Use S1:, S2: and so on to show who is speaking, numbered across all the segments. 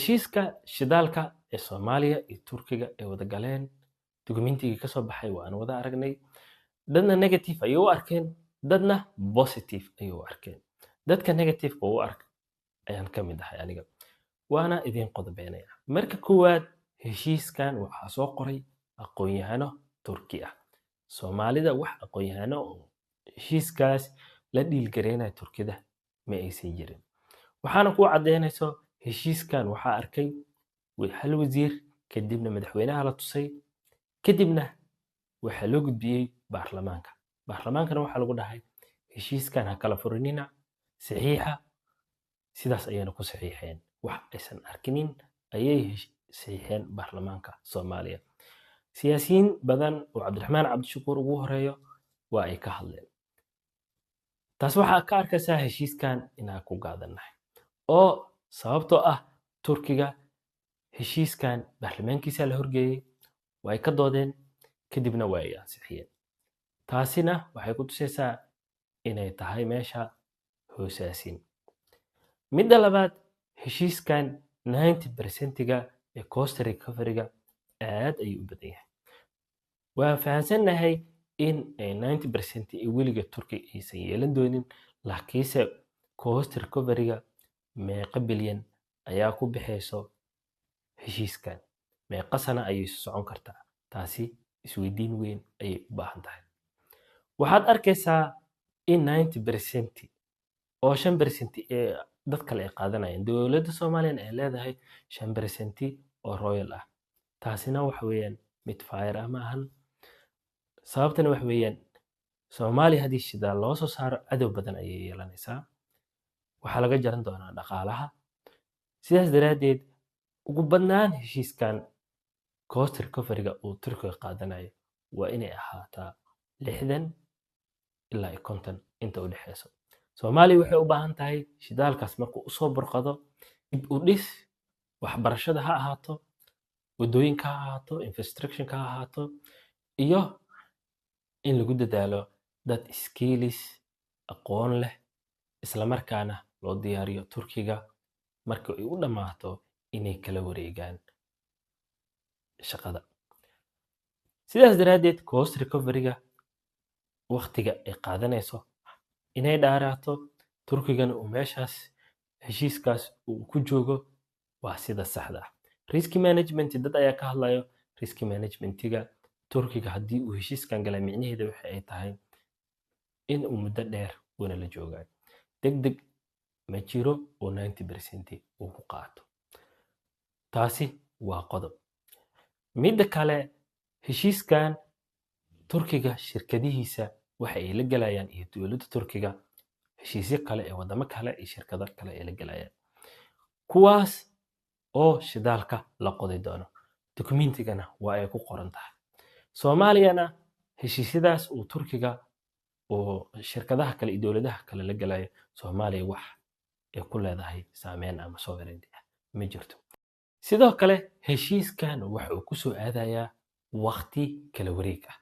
S1: heshiiska shidaalka ee Soomaaliya iyo Turkiga ay wada galeen dukumentigii ka soo baxay waan wada aragnay. dadna negative ayay u arkeen, dadna positive ayay u arkeen. dadka negative u ark ayaan ka mid ahay aniga. waana idin qodobeynaya. marka koowaad heshiiskan waxaa soo qoray aqoon-yahano Turki ah. Soomaalida wax aqoon-yahano oo heshiiskaas la dhiilgareynaya Turkida ma aysan jirin. waxaana ku cadeynayso heshiiskan waxaa arkay hal wasiir, kadibna madaxweynaha la tusay, kadibna waxaa loo gudbiyey baarlamaanka. baarlamaankana waxaa lagu dhahay heshiiskan ha kala furinina, saxiixa. sidaas ayayna ku saxiixeen. wax aysan arkinin ayay saxiixeen baarlamaanka Soomaaliya. siyaasiyiin badan oo Cabdiraxmaan Cabdishakuur ugu horeeyo waa ay ka hadleen. taas waxaa ka arkaysaa heshiiskan inaan ku gaadanahay oo sababtoo ah Turkiga heshiiskan baarlamaankiisa la horgeeyey, way ka doodeen, kadibna waa ay ansixiyeen. taasina waxay ku tusaysaa inay tahay meesha hoosaasin. midda labaad, heshiiskan 90%ga ee cost recovery-ga aad ayuu u badan yahay. waan fahansanahay in 90% ee weliga Turkiga aysan yeelan doonin, laakiinse cost recovery-ga meeqa bilyan ayaa ku bixayso heshiiskan, meeqa sana ayay socon kartaa. taasi isweydiin weyn ayay u baahan tahay. waxaad arkaysaa in 90% oo 5% ee dad kale ay qaadanayaan, dowladda Soomaaliya ay leedahay 5% oo royal ah. taasina waxa weeyaan mid fire ah maahan. sababtana waxa weeyaan Soomaaliya haddii shidaal loo soo saaro cadow badan ayay yeelanaysaa, waxaa laga jaran doonaa dhaqaalaha. sidaas daraaddeed ugu badnaan heshiiskan cost recovery-ga uu Turkiga qaadanayo waa inay ahaataa 60 ilaa 50 inta u dhaxayso. Soomaaliya waxay u baahan tahay shidaalkaas markuu u soo burqado dib u dhis, waxbarashada ha ahaato, wadooyinka ha ahaato, infrastructure-ka ha ahaato, iyo in lagu dadaalo dad skills aqoon leh, isla markaana loo diyaariyo Turkiga marka ay u dhamaato inay kala wareegaan shaqada. sidaas daraaddeed cost recovery-ga waqtiga ay qaadanayso inay dhaaraato, Turkigana uu meeshaas heshiiskaas uu ku joogo waa sida saxda ah. risk management dad ayaa ka hadlayo. risk management-ga Turkiga haddii uu heshiiskan galay micnaheeda waxa ay tahay in uu muddo dheer una la joogayo. degdeg ma jiro oo 90% uu ku qaato. taasi waa qodob. midda kale, heshiiskan Turkiga shirkadihiisa waxa ay la galayaan iyo dowladda Turkiga heshiisyo kale ee wadamo kale iyo shirkado kale ay la galayaan, kuwaas oo shidaalka la qoday doono. dokumentigana waa ay ku qoran tahay. Soomaaliyana heshiisyadaas uu Turkiga oo shirkadaha kale iyo dowladaha kale la galayo, Soomaaliya wax ay ku leedahay saameyn ama sovereignty ah ma jirto. sidoo kale heshiiskan waxa uu ku soo aadayaa waqti kala wareeg ah.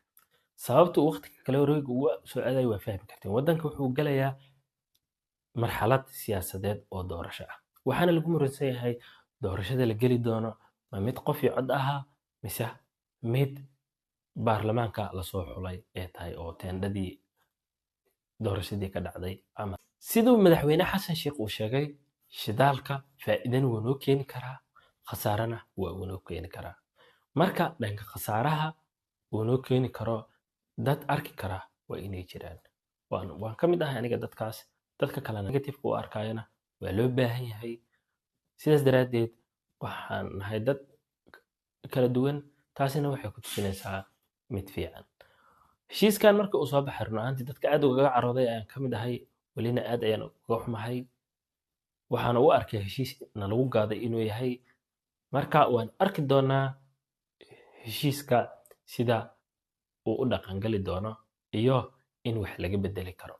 S1: sababta waqti kala wareeg uu soo aadayo waa fahmi karteen. wadanka wuxuu galayaa marxalad siyaasadeed oo doorasho ah, waxaana lagu muransan yahay doorashada la geli doono ma mid qof iyo cod ahaa mise mid baarlamaanka la soo xulay ee tahay oo teendadii doorashadii ka dhacday. ama sidoo madaxweyne Xasan Sheekh uu sheegay, shidaalka faa'iidana wuu noo keeni karaa, khasaarana waa noo keeni karaa. marka dhanka khasaaraha uu noo keeni karo dad arki kara waa inay jiraan. waan ka mid ahay aniga dadkaas. dadka kale negative u arkayana waa loo baahan yahay. sidaas daraaddeed waxaan nahay dad kala duwan. taasina waxay ku tusinaysaa mid fiican. heshiiskan marka uu soo baxay run ahaantii dadka aad ugaga carooday ayaan ka mid ahay, welina aad ayaan uga xumahay. waxaana u arkay heshiis na lagu gaaday inuu yahay. marka waan arki doonaa heshiiska sida uu u dhaqangali doono iyo in wax laga bedeli karo.